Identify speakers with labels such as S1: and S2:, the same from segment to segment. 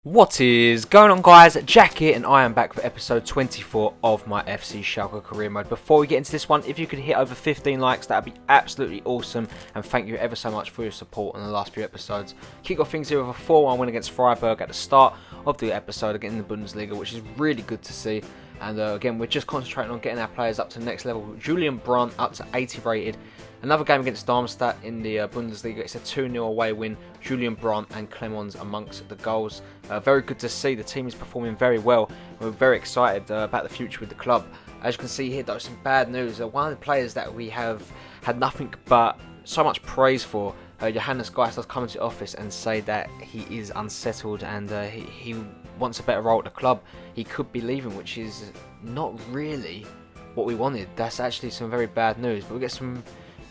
S1: What is going on, guys? Jack here, and I am back for episode 24 of my FC Schalke career mode. Before we get into this one, if you could hit over 15 likes, that would be absolutely awesome, and thank you ever so much for your support on the last few episodes. Kick off things here with a 4-1 win against Freiburg at the start of the episode again in the Bundesliga, which is really good to see. And again, we're just concentrating on getting our players up to the next level. Julian Brandt up to 80 rated. Another game against Darmstadt in the Bundesliga. It's a 2-0 away win. Julian Brandt and Clemens amongst the goals. Very good to see. The team is performing very well. We're very excited about the future with the club. As you can see here, though, some bad news. One of the players that we have had nothing but so much praise for, Johannes Geist, does come into the office and say that he is unsettled and he wants a better role at the club. He could be leaving, which is not really what we wanted. That's actually some very bad news. But we get some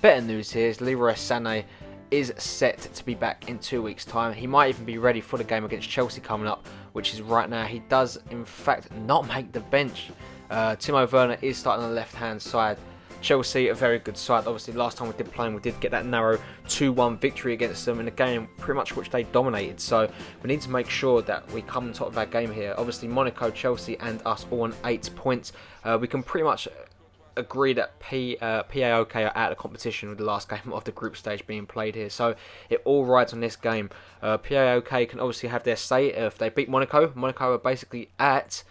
S1: better news here. Leroy Sané is set to be back in 2 weeks' time. He might even be ready for the game against Chelsea coming up, which is right now. He does, in fact, not make the bench. Timo Werner is starting on the left-hand side. Chelsea, a very good side. Obviously, last time we did play them, we did get that narrow 2-1 victory against them in a game pretty much which they dominated. So we need to make sure that we come on top of our game here. Obviously, Monaco, Chelsea and us all on 8 points. We can pretty much agree that PAOK are out of competition with the last game of the group stage being played here. So it all rides on this game. PAOK can obviously have their say. If they beat Monaco, Monaco are basically at,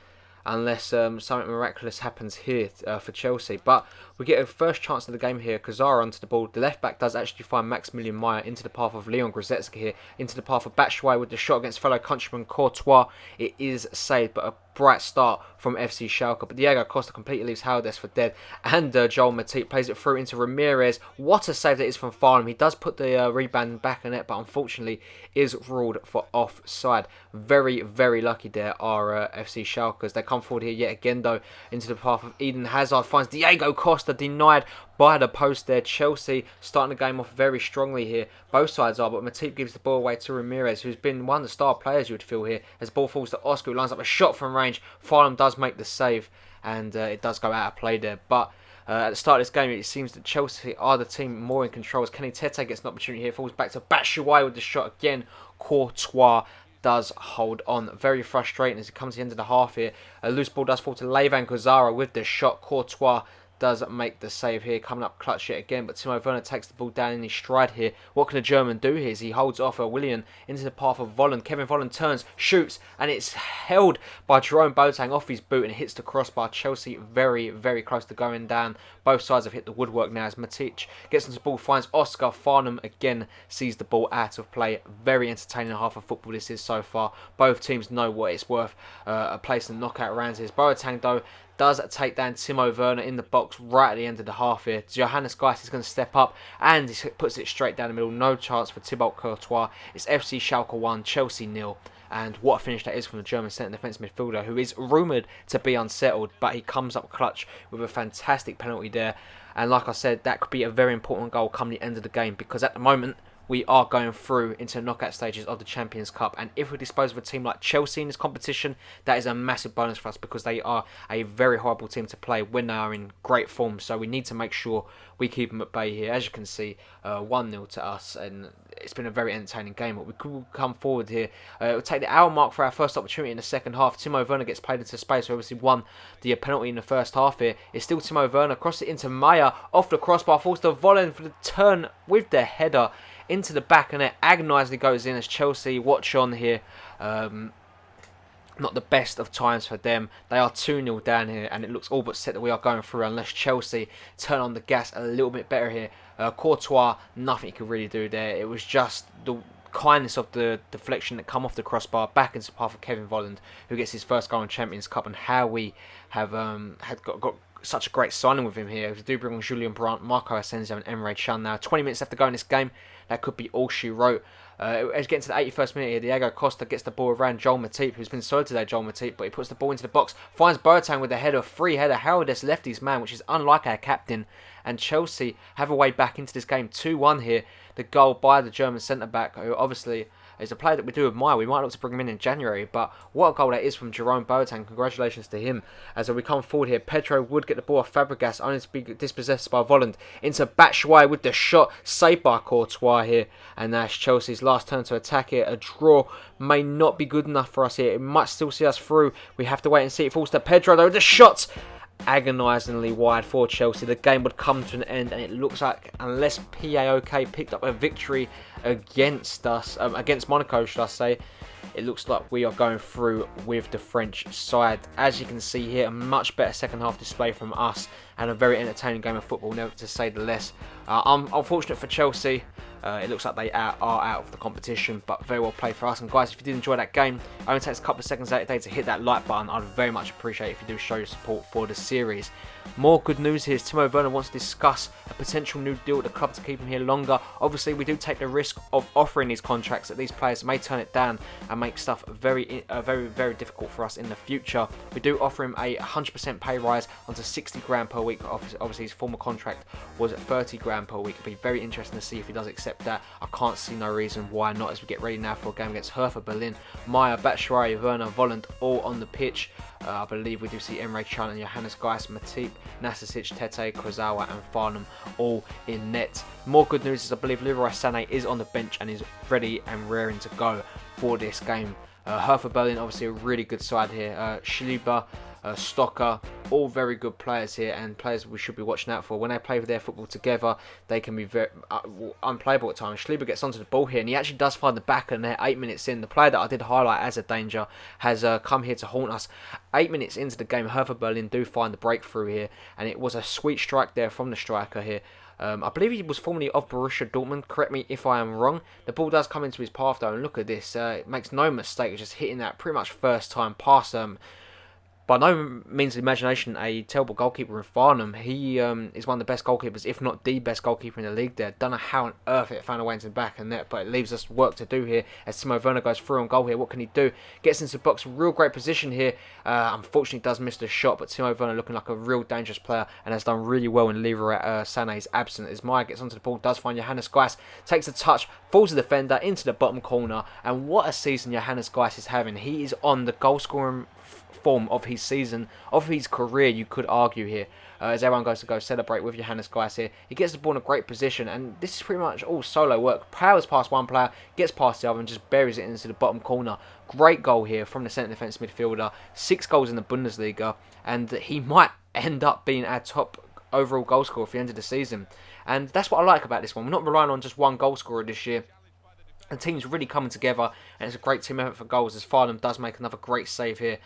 S1: unless something miraculous happens here for Chelsea. But we get a first chance of the game here. Kazara onto the ball. The left back does actually find Maximilian Meyer into the path of Leon Goretzka here, into the path of Batshuayi with the shot against fellow countryman Courtois. It is saved, but a bright start from FC Schalke. But Diego Costa completely leaves Haldess for dead, and Joel Matip plays it through into Ramirez. What a save that is from Farnham. He does put the rebound back in it, but unfortunately is ruled for offside. Very, very lucky there are FC Schalke. They come forward here yet again, though, into the path of Eden Hazard. Finds Diego Costa, denied by the post there. Chelsea starting the game off very strongly here. Both sides are, but Matip gives the ball away to Ramirez, who's been one of the star players, you would feel here. As the ball falls to Oscar, who lines up a shot from range. Farnham does make the save, and it does go out of play there. But at the start of this game, it seems that Chelsea are the team more in control. As Kenny Tete gets an opportunity here, falls back to Batshuayi with the shot again. Courtois does hold on. Very frustrating as it comes to the end of the half here. A loose ball does fall to Levan Kozara with the shot. Courtois does make the save here, coming up clutch yet again, but Timo Werner takes the ball down in his stride here. What can the German do here? As he holds off Willian into the path of Volland. Kevin Volland turns, shoots, and it's held by Jerome Boateng off his boot and hits the crossbar. Chelsea very, very close to going down. Both sides have hit the woodwork now as Matic gets into the ball, finds Oscar. Farnham again sees the ball out of play. Very entertaining half of football this is so far. Both teams know what it's worth. A place in the knockout rounds is. Boateng, though, does take down Timo Werner in the box right at the end of the half here. Johannes Geist is going to step up and he puts it straight down the middle. No chance for Thibaut Courtois. It's FC Schalke 1, Chelsea 0. And what a finish that is from the German centre defence midfielder, who is rumoured to be unsettled, but he comes up clutch with a fantastic penalty there. And like I said, that could be a very important goal come the end of the game, because at the moment we are going through into the knockout stages of the Champions Cup, and if we dispose of a team like Chelsea in this competition, that is a massive bonus for us, because they are a very horrible team to play when they are in great form. So we need to make sure we keep them at bay here. As you can see, 1-0 to us, and it's been a very entertaining game. But we could come forward here. We'll take the hour mark for our first opportunity in the second half. Timo Werner gets played into space, who obviously won the penalty in the first half here. It's still Timo Werner, cross it into Meyer, off the crossbar, falls to Volland for the turn with the header into the back, and it agonisingly goes in as Chelsea watch on here. Not the best of times for them. They are 2-0 down here, and it looks all but set that we are going through unless Chelsea turn on the gas a little bit better here. Courtois, nothing he could really do there. It was just the kindness of the deflection that come off the crossbar back into the path of Kevin Volland, who gets his first goal in Champions Cup, and how we have had got such a great signing with him here. We do bring on Julian Brandt, Marco Asensio and Emre Can now. 20 minutes left to go in this game. That could be all she wrote. As getting to the 81st minute here, Diego Costa gets the ball around Joel Matip, who's been solid today, Joel Matip, but he puts the ball into the box, finds Boateng with a header, free header. Haldess left his man, which is unlike our captain, and Chelsea have a way back into this game. 2-1 here. The goal by the German centre-back, who obviously He's a player that we do admire. We might look to bring him in January, but what a goal that is from Jerome Boateng. Congratulations to him. As we come forward here, Pedro would get the ball off Fabregas, only to be dispossessed by Volland. Into Batshuayi with the shot, saved by Courtois here. And that's Chelsea's last turn to attack here. A draw may not be good enough for us here. It might still see us through. We have to wait and see. It falls to Pedro though. The shot agonisingly wide for Chelsea. The game would come to an end, and it looks like, unless PAOK picked up a victory against us, against Monaco should I say, it looks like we are going through with the French side. As you can see here, a much better second half display from us, and a very entertaining game of football, never to say the less. Unfortunate for Chelsea, it looks like they are out of the competition, but very well played for us. And guys, if you did enjoy that game, it only takes a couple of seconds out of the day to hit that like button. I'd very much appreciate it if you do show your support for the series. More good news here is Timo Werner wants to discuss a potential new deal at the club to keep him here longer. Obviously, we do take the risk of offering these contracts that these players may turn it down and make stuff very, very difficult for us in the future. We do offer him a 100% pay rise onto 60 grand per week. Obviously, his former contract was at 30 grand per week. It'll be very interesting to see if he does accept that. I can't see no reason why not, as we get ready now for a game against Hertha Berlin. Maya, Batshuayi, Werner, Volland all on the pitch. I believe we do see Emre Can and Johannes Geis, Matip, Nastasic, Tete, Kurzawa and Farnham all in net. More good news is I believe Leroy Sané is on the bench and is ready and raring to go for this game. Hertha Berlin, obviously a really good side here. Schliebe, Stocker, all very good players here, and players we should be watching out for. When they play their football together, they can be very unplayable at times. Schliebe gets onto the ball here, and he actually does find the back of the net 8 minutes in. The player that I did highlight as a danger has come here to haunt us. 8 minutes into the game, Hertha Berlin do find the breakthrough here, and it was a sweet strike there from the striker here. I believe he was formerly of Borussia Dortmund. Correct me if I am wrong. The ball does come into his path though, and look at this. It makes no mistake, just hitting that pretty much first time past by no means of imagination a terrible goalkeeper in Farnham. He is one of the best goalkeepers, if not the best goalkeeper in the league there. Don't know how on earth it found a way into the back of the net, but it leaves us work to do here as Timo Werner goes through on goal here. What can he do? Gets into the box, real great position here. Unfortunately does miss the shot, but Timo Werner looking like a real dangerous player and has done really well in Leroy Sané's absence. As Maya gets onto the ball, does find Johannes Geis, takes a touch, falls the defender into the bottom corner, and what a season Johannes Geis is having. He is on the goal scoring form of his season, of his career, you could argue here, as everyone goes to go celebrate with Johannes Geis here. He gets the ball in a great position, and this is pretty much all solo work. Powers past one player, gets past the other, and just buries it into the bottom corner. Great goal here from the centre defence midfielder. 6 goals in the Bundesliga, and he might end up being our top overall goal scorer for the end of the season. And that's what I like about this one. We're not relying on just one goal scorer this year. The team's really coming together, and it's a great team effort for goals, as Farnham does make another great save here.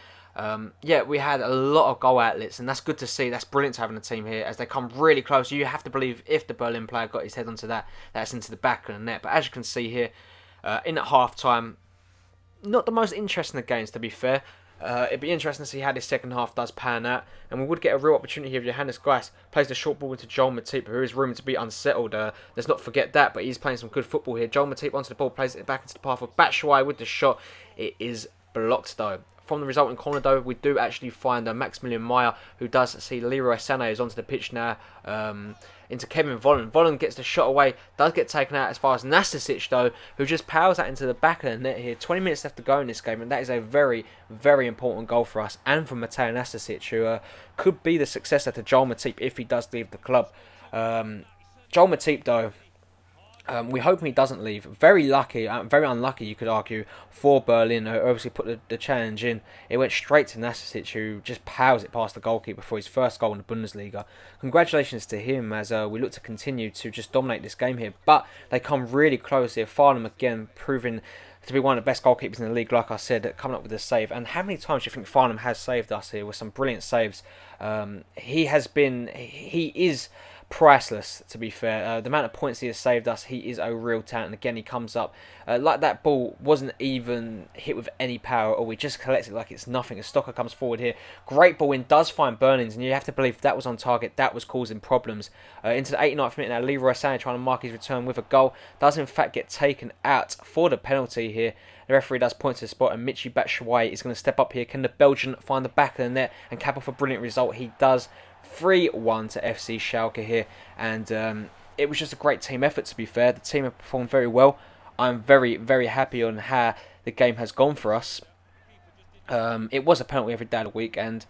S1: Yeah, we had a lot of goal outlets, and that's good to see. That's brilliant to have in the team here as they come really close. You have to believe if the Berlin player got his head onto that, that's into the back of the net. But as you can see here, in at half time, not the most interesting of games, to be fair. It'd be interesting to see how this second half does pan out, and we would get a real opportunity here if Johannes Geis plays the short ball into Joel Matip, who is rumoured to be unsettled. Let's not forget that, but he's playing some good football here. Joel Matip onto the ball, plays it back into the path of Batshuayi with the shot. It is blocked though. From the resulting corner though, we do actually find Maximilian Meyer, who does see Leroy Sané is onto the pitch now, into Kevin Volland. Volland gets the shot away, does get taken out as far as Nastasic though, who just powers that into the back of the net here. 20 minutes left to go in this game, and that is a very, very important goal for us and for Mateo Nastasic, who could be the successor to Joel Matip if he does leave the club. Joel Matip though, we hope he doesn't leave. Very lucky, very unlucky, you could argue, for Berlin, who obviously put the challenge in. It went straight to Nastasic, who just powers it past the goalkeeper for his first goal in the Bundesliga. Congratulations to him, as we look to continue to just dominate this game here. But they come really close here. Farnham again proving to be one of the best goalkeepers in the league, like I said, coming up with a save. And how many times do you think Farnham has saved us here with some brilliant saves? He is priceless, to be fair. The amount of points he has saved us, he is a real talent. And again, he comes up like that ball wasn't even hit with any power, or we just collect it like it's nothing. As Stocker comes forward here, great ball in, does find Burnings, and you have to believe that was on target, that was causing problems. Into the 89th minute now, Leroy Sané trying to mark his return with a goal, does in fact get taken out for the penalty here. The referee does point to the spot, and Michy Batshuayi is going to step up here. Can the Belgian find the back of the net and cap off a brilliant result? He does. 3-1 to FC Schalke here, and it was just a great team effort, to be fair. The team have performed very well. I'm very, very happy on how the game has gone for us. It was a penalty every day of the week, and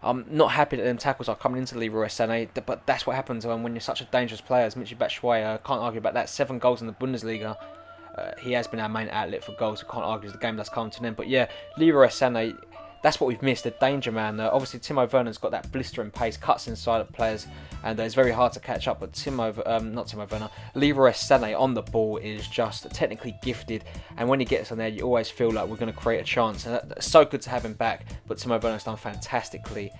S1: I'm not happy that them tackles are coming into Leroy Sané, but that's what happens when you're such a dangerous player as Michy Batshuayi. Can't argue about that. 7 goals in the Bundesliga. He has been our main outlet for goals. I can't argue it's the game that's come to an end. But yeah, Leroy Sané, that's what we've missed, the danger man. Obviously, Timo Werner's got that blistering pace, cuts inside of players, and it's very hard to catch up. But Leroy Sané on the ball is just technically gifted, and when he gets on there, you always feel like we're going to create a chance. And that's so good to have him back. But Timo Werner's done fantastically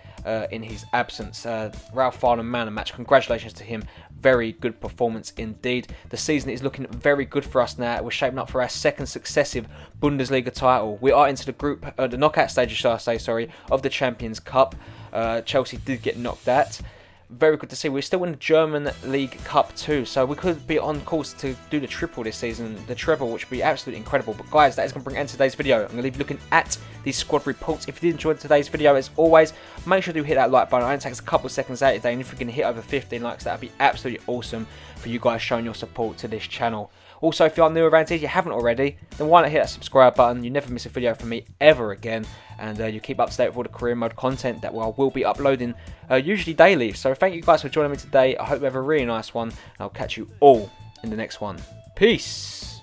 S1: in his absence. Ralph Farnham, man of the match. Congratulations to him. Very good performance indeed. The season is looking very good for us now. We're shaping up for our 2nd successive Bundesliga title. We are into the knockout stages, shall I say, sorry, of the Champions Cup. Chelsea did get knocked out. Very good to see. We're still in the German League Cup too, so we could be on course to do the triple this season, the treble, which would be absolutely incredible. But guys, that is going to bring an end to today's video. I'm going to leave you looking at these squad reports. If you did enjoy today's video, as always, make sure to hit that like button. It only takes a couple of seconds out of your day, and if you can hit over 15 likes, that would be absolutely awesome for you guys showing your support to this channel. Also, if you are new around here, you haven't already, then why not hit that subscribe button? You never miss a video from me ever again, and you keep up to date with all the career mode content that I will be uploading usually daily. So thank you guys for joining me today. I hope you have a really nice one, and I'll catch you all in the next one. Peace!